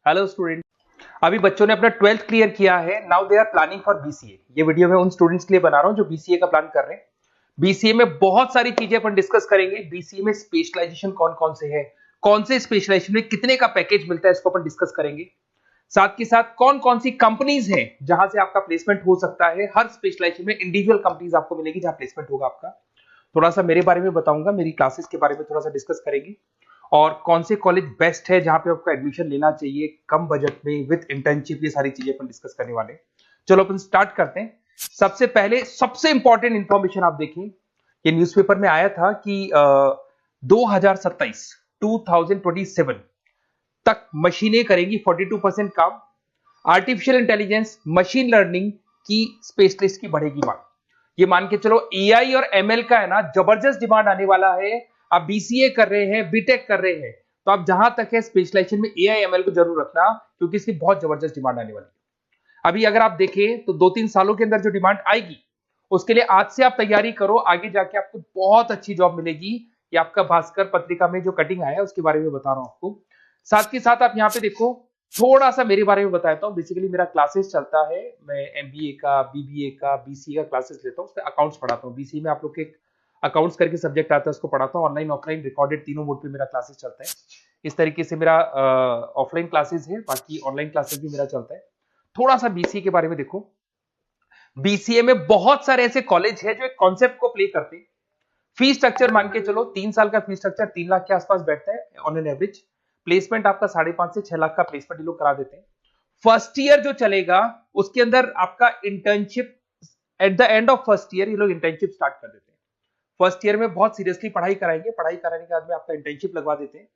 Hello student. अभी बच्चों ने अपना 12th क्लियर किया है। Now they are planning for BCA. ये वीडियो मैं उन स्टूडेंट्स के लिए बना रहा हूं जो बीसीए का प्लान कर रहे हैं। बीसीए में बहुत सारी चीजें अपन डिस्कस करेंगे। बीसीए में स्पेशलाइजेशन कौन कौन से है, कौन से स्पेशलाइजेशन में कितने का पैकेज मिलता है, इसको अपन डिस्कस करेंगे। साथ के साथ कौन कौन सी कंपनीज हैं जहां से आपका प्लेसमेंट हो सकता है। हर स्पेशलाइजेशन में इंडिविजुअल कंपनीज आपको मिलेगी जहां प्लेसमेंट होगा आपका। थोड़ा सा मेरे बारे में बताऊंगा, मेरी क्लासेस के बारे में थोड़ा सा डिस्कस करेंगे और कौन से कॉलेज बेस्ट है जहां पे आपको एडमिशन लेना चाहिए कम बजट में विद इंटर्नशिप। ये सारी चीजें अपन डिस्कस करने वाले हैं। चलो अपन स्टार्ट करते हैं। सबसे पहले सबसे इंपॉर्टेंट इंफॉर्मेशन आप देखें, ये न्यूज़पेपर में आया था कि 2027 2027 तक मशीनें करेंगी 42% काम। आर्टिफिशियल इंटेलिजेंस, मशीन लर्निंग की स्पेशलिस्ट की बढ़ेगी मांग। ये मान के चलो एआई और एमएल का है ना जबरदस्त डिमांड आने वाला है। आप बीसीए कर रहे हैं, बीटेक कर रहे हैं, तो आप जहां तक है स्पेशलाइजेशन में एआई एमएल को जरूर रखना, क्योंकि इसकी बहुत जबरदस्त डिमांड आने वाली है। अभी अगर आप देखें तो 2-3 सालों के अंदर जो डिमांड आएगी उसके लिए आज से आप तैयारी करो, आगे जाके आपको बहुत अच्छी जॉब मिलेगी। ये आपका भास्कर पत्रिका में जो कटिंग आया है उसके बारे में बता रहा हूं आपको। साथ के साथ आप यहाँ पे देखो, थोड़ा सा मेरे बारे में बताता हूँ। बेसिकली मेरा क्लासेस चलता है, मैं एमबीए का, बीबीए का, बीसीए का क्लासेस लेता हूँ, उसमें अकाउंट्स पढ़ाता हूँ। बीसीए में आप लोग के अकाउंट्स करके सब्जेक्ट आता है, उसको पढ़ाता हूँ। ऑनलाइन ऑफलाइन रिकॉर्डेड तीनों मोड पे मेरा क्लासेस चलता है। इस तरीके से मेरा ऑफलाइन क्लासेस है, बाकी ऑनलाइन क्लासेस भी मेरा चलता है। थोड़ा सा बीसीए के बारे में देखो। बीसीए में बहुत सारे ऐसे कॉलेज है जो एक कॉन्सेप्ट को प्ले करते हैं। फीस स्ट्रक्चर मान के चलो 3 साल का फीस स्ट्रक्चर 3 लाख के आसपास बैठता है ऑन एन एवरेज। प्लेसमेंट आपका 5.5 से 6 लाख का प्लेसमेंट ये लोग करा देते हैं। फर्स्ट ईयर जो चलेगा उसके अंदर आपका internship, at the end of first year ये लोग इंटर्नशिप स्टार्ट कर देते हैं। फर्स्ट ईयर में बहुत सीरियसली पढ़ाई कराएंगे, पढ़ाई कराने के बाद में आपका इंटर्नशिप लगवा देते हैं।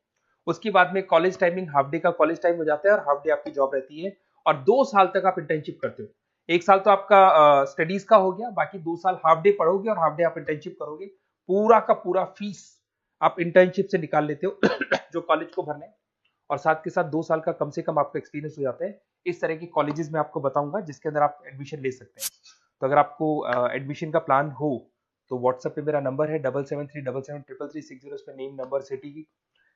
उसके बाद में कॉलेज टाइमिंग हाफ डे का कॉलेज टाइम हो जाता है और हाफ डे आपकी जॉब रहती है। और 2 साल तक आप इंटर्नशिप करते हो। 1 साल तो आपका स्टडीज का हो गया, बाकी 2 साल हाफ डे पढ़ोगे और हाफ डे आप इंटर्नशिप करोगे। पूरा का पूरा फीस आप इंटर्नशिप से निकाल लेते हो जो कॉलेज को भरना है। और साथ के साथ 2 साल का कम से कम आपका एक्सपीरियंस हो जाता है। इस तरह के कॉलेजेस में आपको बताऊंगा जिसके अंदर आप एडमिशन ले सकते हैं। तो अगर आपको एडमिशन का प्लान हो तो व्हाट्सएप पे मेरा नंबर है 7737733360। इस पे name, number, city,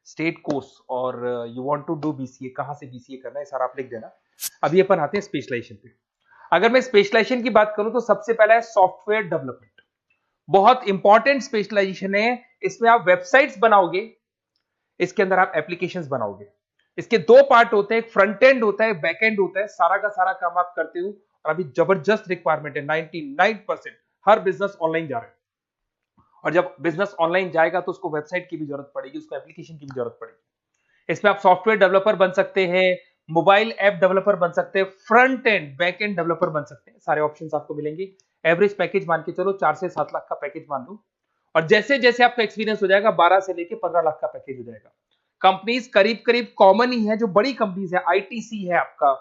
state, course और you want to do BCA, कहां से बीसीए करना है सारा आप लिख देना। अभी अपन आते हैं स्पेशलाइजेशन पे। अगर मैं स्पेशलाइजेशन की बात करूं तो सबसे पहला है सॉफ्टवेयर डेवलपमेंट। बहुत इंपॉर्टेंट स्पेशलाइजेशन है। इसमें आप वेबसाइट्स बनाओगे, इसके अंदर आप एप्लीकेशंस बनाओगे। इसके 2 पार्ट होते हैं, एक फ्रंट एंड होता है, बैक एंड होता है। सारा का सारा काम आप करते हो और अभी जबरदस्त रिक्वायरमेंट है। 99% हर बिजनेस ऑनलाइन जा रहा है और जब बिजनेस ऑनलाइन जाएगा तो उसको वेबसाइट की भी जरूरत पड़ेगी, उसको एप्लीकेशन की भी जरूरत पड़ेगी। इसमें आप सॉफ्टवेयर डेवलपर बन सकते हैं, मोबाइल ऐप डेवलपर बन सकते हैं, front end back end developer बन सकते हैं। सारे ऑप्शंस आपको मिलेंगे। एवरेज पैकेज मान के चलो 4 से 7 लाख का पैकेज मान लो। और जैसे जैसे आपका एक्सपीरियंस हो जाएगा 12 से लेके 15 लाख का पैकेज हो जाएगा। कंपनीज करीब करीब कॉमन ही है, जो बड़ी कंपनीज है, आईटीसी है आपका,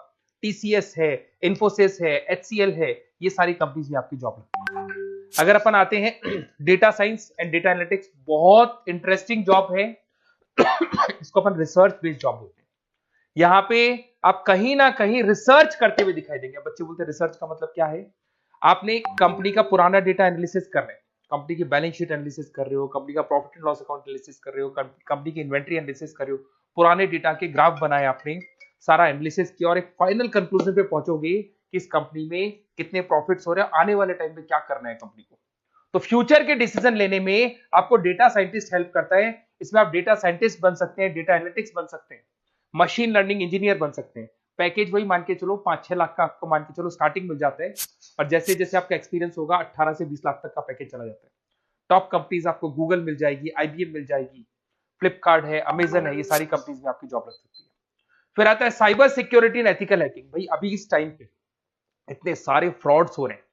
टीसीएस है, इन्फोसिस है, एचसीएल है, ये सारी कंपनीज में आपकी जॉब लगती है। अगर अपन आते हैं data science and data analytics, बहुत इंटरेस्टिंग जॉब है। इसको अपन रिसर्च बेस्ड जॉब बोलते हैं। यहाँ पे आप कहीं ना कहीं रिसर्च करते हुए दिखाई देंगे। बच्चे बोलते हैं रिसर्च का मतलब क्या है। आपने कंपनी का पुराना डेटा एनालिसिस कर रहे हैं, कंपनी की बैलेंस शीट एनालिसिस कर रहे हो, कंपनी का profit and loss account analysis कर रहे हो, कंपनी की इन्वेंट्री एनालिसिस कर रहे हो, पुराने डेटा के ग्राफ बनाए आपने, सारा एनालिसिस किया और एक फाइनल कंक्लूजन पे पहुंचोगे कि इस कंपनी में कितने प्रॉफिट्स हो रहे हैं, आने वाले टाइम में क्या करना है कंपनी को। तो फ्यूचर के डिसीजन लेने में आपको डेटा साइंटिस्ट हेल्प करता है। इसमें आप डेटा साइंटिस्ट बन सकते हैं, डेटा एनालिटिक्स बन सकते हैं, मशीन लर्निंग इंजीनियर बन सकते हैं। पैकेज वही मान के चलो 5-6 लाख का आपको मान के चलो स्टार्टिंग मिल जाता है। और जैसे जैसे आपका एक्सपीरियंस होगा 18 से 20 लाख तक का पैकेज चला जाता है। टॉप कंपनीज आपको गूगल मिल जाएगी, आईबीएम मिल जाएगी, फ्लिपकार्ट है, अमेजन है, ये सारी कंपनीज में आपकी जॉब लग सकती है। फिर आता है cyber security and ethical hacking. भाई अभी इस टाइम पे इतने सारे फ्रॉड्स हो रहे हैं।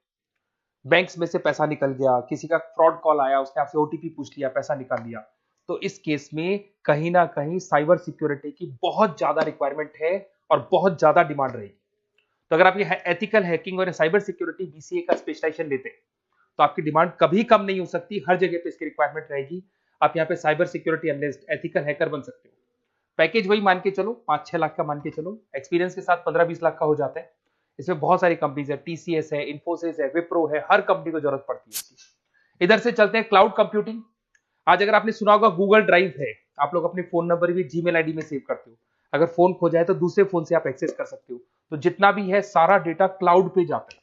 बैंक्स में से पैसा निकल गया, किसी का फ्रॉड कॉल आया, उसने आपसे ओटीपी पूछ लिया, पैसा निकाल लिया। तो इस केस में कहीं ना कहीं साइबर सिक्योरिटी की बहुत ज्यादा रिक्वायरमेंट है और बहुत ज्यादा डिमांड रहेगी। तो अगर आप ये एथिकल हैकिंग और साइबर सिक्योरिटी बीसीए का स्पेशलाइजेशन लेते हैं तो आपकी डिमांड कभी कम नहीं हो सकती, हर जगह पे इसकी रिक्वायरमेंट रहेगी। आप यहाँ पे cyber security analyst, ethical hacker बन सकते हो। पैकेज वही मान के चलो 5-6 लाख का मान के चलो, एक्सपीरियंस के साथ 15-20 लाख का हो जाता है। इसमें बहुत सारी कंपनीज है, टीसीएस है, इन्फोसिस है, विप्रो है, हर कंपनी को जरूरत पड़ती है इसकी। इधर से चलते हैं क्लाउड कंप्यूटिंग। आज अगर आपने सुना होगा गूगल ड्राइव है, आप लोग अपने फोन नंबर भी जीमेल आईडी में सेव करते हो। अगर फोन खो जाए तो दूसरे फोन से आप एक्सेस कर सकते हो। तो जितना भी है सारा डेटा क्लाउड पे जाता है।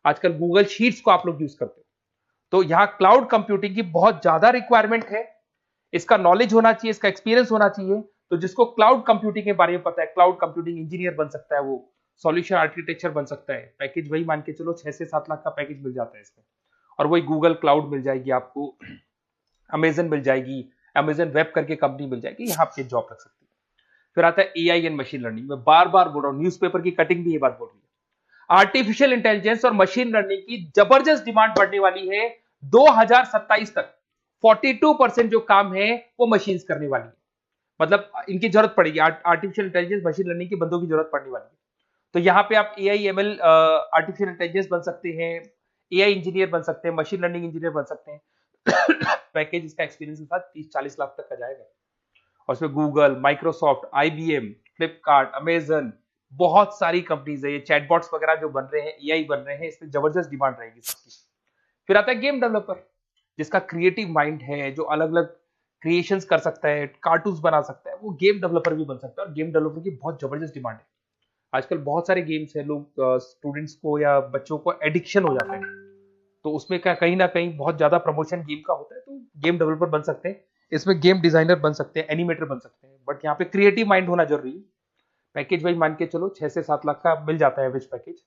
आजकल गूगल शीट्स को आप लोग यूज करते हो, तो यहाँ क्लाउड कंप्यूटिंग की बहुत ज्यादा रिक्वायरमेंट है। इसका नॉलेज होना चाहिए, इसका एक्सपीरियंस होना चाहिए। तो जिसको क्लाउड कंप्यूटिंग के बारे में पता है, क्लाउड कंप्यूटिंग इंजीनियर बन सकता है, वो सॉल्यूशन आर्किटेक्चर बन सकता है। पैकेज वही मान के चलो 6 से 7 लाख का पैकेज मिल जाता है इसमें, और वही गूगल क्लाउड मिल जाएगी आपको, अमेजन मिल जाएगी, अमेजन वेब करके कंपनी मिल जाएगी, यहाँ पे जॉब लग सकती है। फिर आता है एआई एंड मशीन लर्निंग। मैं बार बार बोल रहा हूँ, न्यूज़पेपर की कटिंग भी ये बात बोल रही है। आर्टिफिशियल इंटेलिजेंस और मशीन लर्निंग की जबरदस्त डिमांड बढ़ने वाली है 2027 तक। 42% जो काम है वो मशीन्स करने वाली है, मतलब इनकी जरूरत पड़ेगी। आर्टिफिशियल इंटेलिजेंस मशीन लर्निंग के बंदों की जरूरत पड़ने वाली है। तो यहाँ पे आप एआई एमएल आर्टिफिशियल इंटेलिजेंस बन सकते हैं, एआई इंजीनियर बन सकते हैं, मशीन लर्निंग इंजीनियर बन सकते हैं। पैकेज इसका एक्सपीरियंस के साथ 30-40 लाख तक का जाएगा। और उसमें Google, Microsoft, IBM, Flipkart, Amazon, बहुत सारी कंपनीज है। ये चैटबॉट्स वगैरह जो बन रहे हैं, एआई बन रहे हैं, इसमें जबरदस्त डिमांड रहेगी सबकी। फिर आता है गेम डेवलपर, जिसका क्रिएटिव माइंड है, जो अलग अलग क्रिएशंस कर सकता है, कार्टून्स बना सकता है, वो गेम डेवलपर भी बन सकता है। और गेम डेवलपर की बहुत जबरदस्त डिमांड है। आजकल बहुत सारे गेम्स है, लोग स्टूडेंट्स को या बच्चों को एडिक्शन हो जाता है, तो उसमें क्या कहीं ना कहीं बहुत ज्यादा प्रमोशन गेम का होता है। तो गेम डेवलपर बन सकते हैं, इसमें गेम डिजाइनर बन सकते हैं, एनिमेटर बन सकते हैं, बट यहाँ पे क्रिएटिव माइंड होना जरूरी है। पैकेज वही मान के चलो 6 से 7 लाख का मिल जाता है एवरेज पैकेज।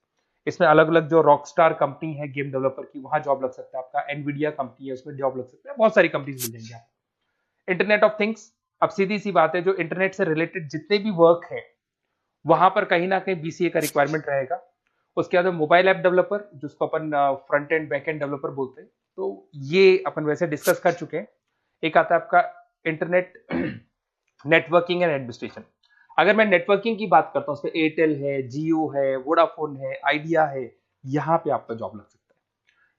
इसमें अलग अलग जो रॉकस्टार कंपनी है गेम डेवलपर की, वहां जॉब लग सकता है आपका। एनवीडिया कंपनी है, उसमें जॉब लग सकता है। बहुत सारी कंपनीज मिल जाएंगी आपको। इंटरनेट ऑफ थिंग्स, अब सीधी सी बात है, जो इंटरनेट से रिलेटेड जितने भी वर्क है वहां पर कहीं ना कहीं बीसीए का रिक्वायरमेंट रहेगा। उसके बाद मोबाइल ऐप डेवलपर, जिसको अपन front end back end developer बोलते हैं, तो ये अपन वैसे डिस्कस कर चुके हैं। एक आता है आपका इंटरनेट नेटवर्किंग एंड एडमिनिस्ट्रेशन। अगर मैं नेटवर्किंग की बात करता हूँ, उसमें एयरटेल है, जियो है, वोडाफोन है, आइडिया है, यहाँ पे आपका जॉब लग सकता है।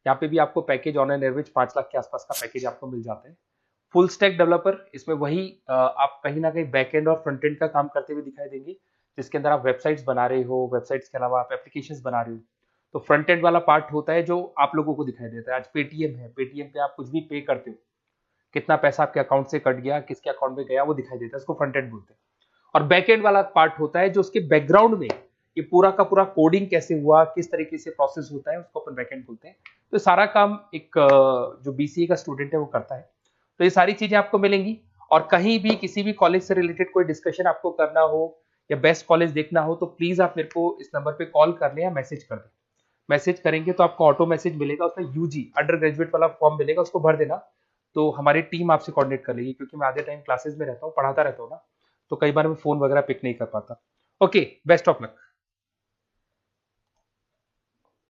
यहाँ पे भी आपको package on an average 5 lakh के आसपास का पैकेज आपको मिल जाता है। फुल स्टैक डेवलपर, इसमें वही आप कहीं ना कहीं बैक एंड और फ्रंट एंड का काम करते हुए दिखाई देंगे, जिसके अंदर आप वेबसाइट्स बना रहे हो, वेबसाइट्स के अलावा आप एप्लीकेशंस बना रहे हो। तो फ्रंट एंड वाला पार्ट होता है जो आप लोगों को दिखाई देता है। आज पेटीएम है, पेटीएम पे आप कुछ भी पे करते हो, कितना पैसा आपके अकाउंट से कट गया, किसके अकाउंट में गया, वो दिखाई देता है, इसको फ्रंट एंड बोलते हैं। और बैक एंड वाला पार्ट होता है जो उसके बैकग्राउंड में ये पूरा का पूरा कोडिंग कैसे हुआ, किस तरीके से प्रोसेस होता है, उसको अपन बैक एंड बोलते हैं। तो सारा काम एक जो बीसीए का स्टूडेंट है वो करता है। तो ये सारी चीजें आपको मिलेंगी। और कहीं भी किसी भी कॉलेज से रिलेटेड कोई डिस्कशन आपको करना हो या बेस्ट कॉलेज देखना हो, तो प्लीज आप मेरे को इस नंबर पे कॉल कर लें या मैसेज कर दें। मैसेज करेंगे तो आपको ऑटो मैसेज मिलेगा, उसमें यूजी अंडर ग्रेजुएट वाला फॉर्म मिलेगा, उसको भर देना। तो हमारी टीम आपसे कोऑर्डिनेट कर लेगी, क्योंकि मैं आधे टाइम क्लासेस में रहता हूँ, पढ़ाता रहता हूँ ना, तो कई बार मैं फोन वगैरह पिक नहीं कर पाता। Okay, best of luck.